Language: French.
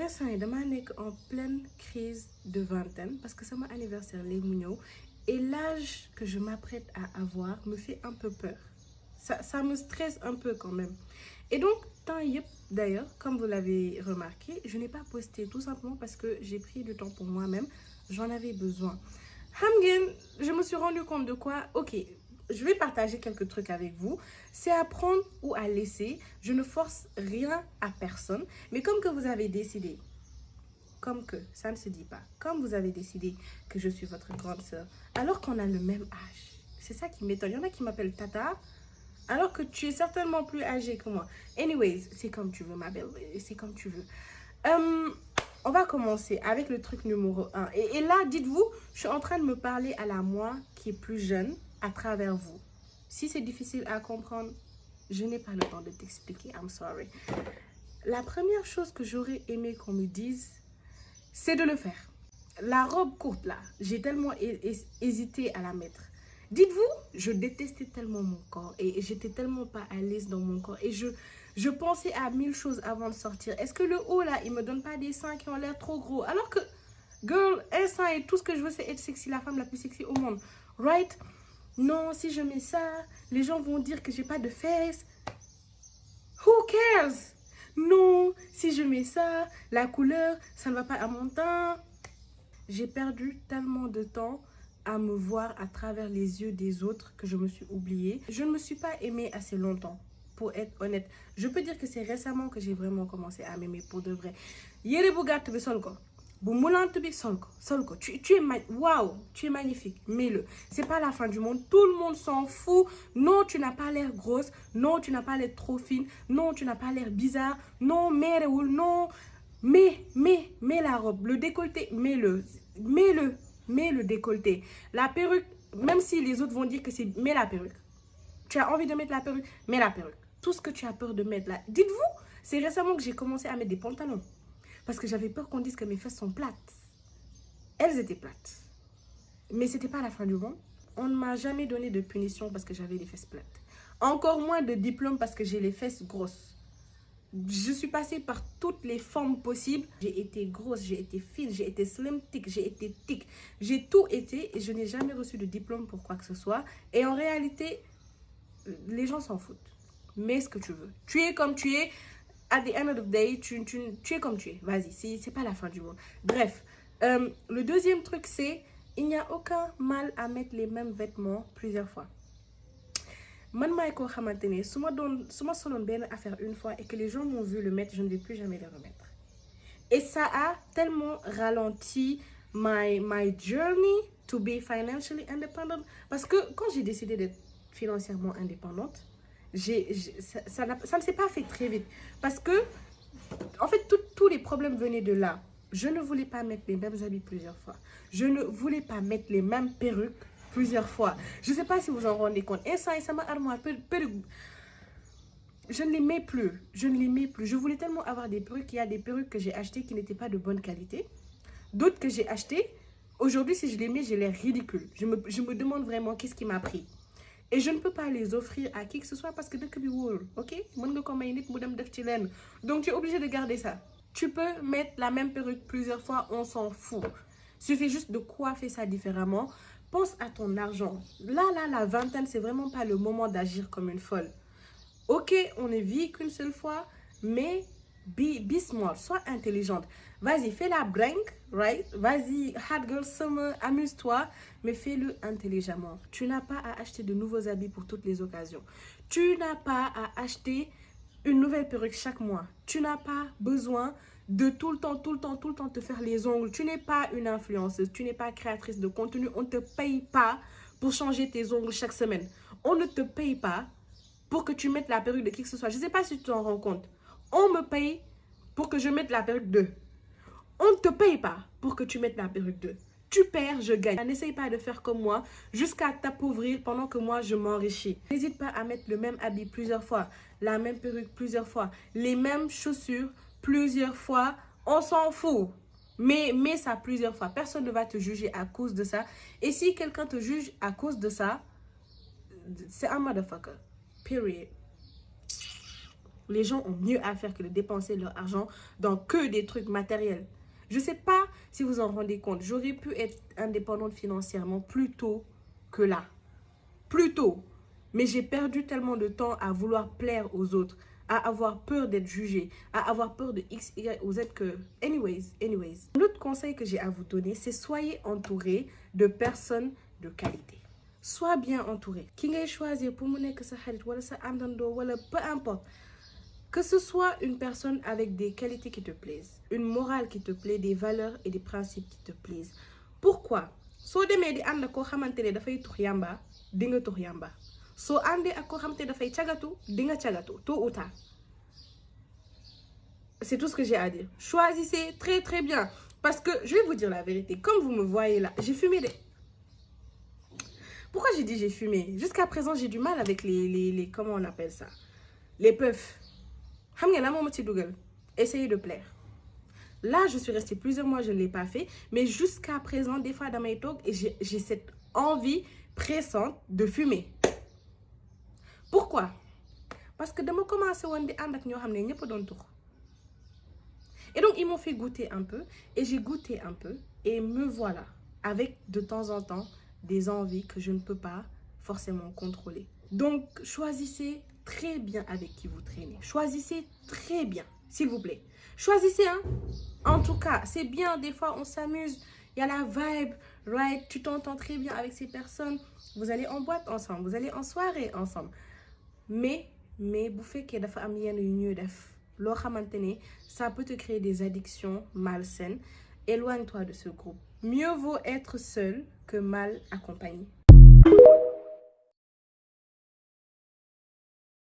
instant yi damaa nekk en pleine crise de vingtaine parce que c'est mon anniversaire léegi mu ñëw et l'âge que je m'apprête à avoir me fait un peu peur. Ça me stresse un peu quand même. Et donc, temps yëpp, d'ailleurs, comme vous l'avez remarqué, je n'ai pas posté tout simplement parce que j'ai pris du temps pour moi-même. J'en avais besoin. Hamgen, je me suis rendu compte de quoi? Ok, je vais partager quelques trucs avec vous. C'est à prendre ou à laisser. Je ne force rien à personne. Mais comme que vous avez décidé, comme que, ça ne se dit pas, comme vous avez décidé que je suis votre grande sœur, alors qu'on a le même âge. C'est ça qui m'étonne. Il y en a qui m'appellent Tata, alors que tu es certainement plus âgée que moi. Anyways, c'est comme tu veux, ma belle. C'est comme tu veux. On va commencer avec le truc numéro 1. Et là, dites-vous, je suis en train de me parler à la moi qui est plus jeune à travers vous. Si c'est difficile à comprendre, je n'ai pas le temps de t'expliquer. I'm sorry. La première chose que j'aurais aimé qu'on me dise, c'est de le faire. La robe courte, là, j'ai tellement hésité à la mettre. Dites-vous, je détestais tellement mon corps et j'étais tellement pas à l'aise dans mon corps. Et je pensais à 1000 choses avant de sortir. Est-ce que le haut, là, il me donne pas des seins qui ont l'air trop gros? Alors que, girl, un sein et tout ce que je veux, c'est être sexy, la femme la plus sexy au monde. Right? Non, si je mets ça, les gens vont dire que j'ai pas de fesses. Who cares? Non, si je mets ça, la couleur, ça ne va pas à mon teint. J'ai perdu tellement de temps à me voir à travers les yeux des autres que je me suis oubliée. Je ne me suis pas aimée assez longtemps, pour être honnête. Je peux dire que c'est récemment que j'ai vraiment commencé à m'aimer pour de vrai. Yere bu gàtt bi sol ko, bu moulante bi sol ko. Tu es magnifique, mets-le. C'est pas la fin du monde, tout le monde s'en fout. Non, tu n'as pas l'air grosse. Non, tu n'as pas l'air trop fine. Non, tu n'as pas l'air bizarre. Non, merewul, non. Mais la robe, le décolleté, mets-le. Mets le décolleté. La perruque, même si les autres vont dire que c'est... Mets la perruque. Tu as envie de mettre la perruque? Mets la perruque. Tout ce que tu as peur de mettre là. Dites-vous, c'est récemment que j'ai commencé à mettre des pantalons. Parce que j'avais peur qu'on dise que mes fesses sont plates. Elles étaient plates. Mais c'était pas la fin du monde. On ne m'a jamais donné de punition parce que j'avais les fesses plates. Encore moins de diplôme parce que j'ai les fesses grosses. Je suis passée par toutes les formes possibles. J'ai été grosse, j'ai été fine, j'ai été slim thick, j'ai été thick. J'ai tout été et je n'ai jamais reçu de diplôme pour quoi que ce soit. Et en réalité, les gens s'en foutent. Mets ce que tu veux. Tu es comme tu es. At the end of the day, tu es comme tu es. Vas-y, c'est pas la fin du monde. Bref, le deuxième truc, c'est il n'y a aucun mal à mettre les mêmes vêtements plusieurs fois. Man maay koo xamante ne su ma soloon benn affaire une fois et que les gens m'ont vu le mettre, je ne vais plus jamais le remettre. Et ça a tellement ralenti my journey to be financially independent. Parce que quand j'ai décidé d'être financièrement indépendante, ça ne s'est pas fait très vite. Parce que, en fait, tous les problèmes venaient de là. Je ne voulais pas mettre les mêmes habits plusieurs fois. Je ne voulais pas mettre les mêmes perruques plusieurs fois. Je ne sais pas si vous en rendez compte. Et ça m'a armoire perruque. Je ne les mets plus. Je voulais tellement avoir des perruques. Il y a des perruques que j'ai achetées qui n'étaient pas de bonne qualité. D'autres que j'ai achetées. Aujourd'hui, si je les mets, j'ai l'air ridicule. Je me demande vraiment qu'est-ce qui m'a pris. Et je ne peux pas les offrir à qui que ce soit parce que dëkk bi wóorul, ok? Mën nga ko may nit mu dem def ci lenn. Donc tu es obligé de garder ça. Tu peux mettre la même perruque plusieurs fois, on s'en fout. Suffit juste de coiffer ça différemment. Pense à ton argent. Là, la vingtaine, c'est vraiment pas le moment d'agir comme une folle. Ok, on ne vit qu'une seule fois, mais be smart, sois intelligente. Vas-y, fais la brinque, right? Vas-y, hard girl summer, amuse-toi, mais fais-le intelligemment. Tu n'as pas à acheter de nouveaux habits pour toutes les occasions. Tu n'as pas à acheter une nouvelle perruque chaque mois. Tu n'as pas besoin de tout le temps te faire les ongles. Tu n'es pas une influenceuse, tu n'es pas créatrice de contenu. On ne te paye pas pour changer tes ongles chaque semaine. On ne te paye pas pour que tu mettes la perruque de qui que ce soit. Je ne sais pas si tu t'en rends compte. On me paye pour que je mette la perruque de. On ne te paye pas pour que tu mettes la perruque de. Tu perds, je gagne. N'essaye pas de faire comme moi jusqu'à t'appauvrir pendant que moi, je m'enrichis. N'hésite pas à mettre le même habit plusieurs fois, la même perruque plusieurs fois, les mêmes chaussures plusieurs fois. On s'en fout. Mais mets ça plusieurs fois. Personne ne va te juger à cause de ça. Et si quelqu'un te juge à cause de ça, c'est un motherfucker. Period. Les gens ont mieux à faire que de dépenser leur argent dans que des trucs matériels. Je ne sais pas si vous en rendez compte. J'aurais pu être indépendante financièrement plus tôt que là. Plus tôt. Mais j'ai perdu tellement de temps à vouloir plaire aux autres, à avoir peur d'être jugée, à avoir peur de X, Y ou Z que... Anyways. L'autre conseil que j'ai à vous donner, c'est soyez entouré de personnes de qualité. Sois bien entouré. Qui ngay choisir pour mu nekk sa xarit wala sa àndandoo wala peu importe. Que ce soit une personne avec des qualités qui te plaisent, une morale qui te plaît, des valeurs et des principes qui te plaisent. Pourquoi? Soo demee di ànd ak koo xamante ne dafay tux yamba, di nga tux yamba. Soo àndee ak koo xamante ne dafay cagatu, di nga cagatu, tôt ou tard. C'est tout ce que j'ai à dire. Choisissez très très bien. Parce que, je vais vous dire la vérité, comme vous me voyez là, j'ai fumé des... Pourquoi j'ai dit j'ai fumé? Jusqu'à présent, j'ai du mal avec les... Comment on appelle ça? Les puffs. Essayez de plaire. Là, je suis restée plusieurs mois, je ne l'ai pas fait. Mais jusqu'à présent, des fois, dans mes talks, j'ai cette envie pressante de fumer. Pourquoi? Parce que dama commencé à ànd ñoo xam ne ñëpp doon tux. Et donc, ils m'ont fait goûter un peu. Et j'ai goûté un peu. Et me voilà. Avec, de temps en temps, des envies que je ne peux pas forcément contrôler. Donc, choisissez très bien avec qui vous traînez. Choisissez très bien, s'il vous plaît. Choisissez, hein. En tout cas, c'est bien. Des fois, on s'amuse. Il y a la vibe, right? Tu t'entends très bien avec ces personnes. Vous allez en boîte ensemble. Vous allez en soirée ensemble. Mais bu fekkee dafa am yenn yu ñuy def loo xamante ne ça peut te créer des addictions malsaines. Éloigne-toi de ce groupe. Mieux vaut être seul que mal accompagné.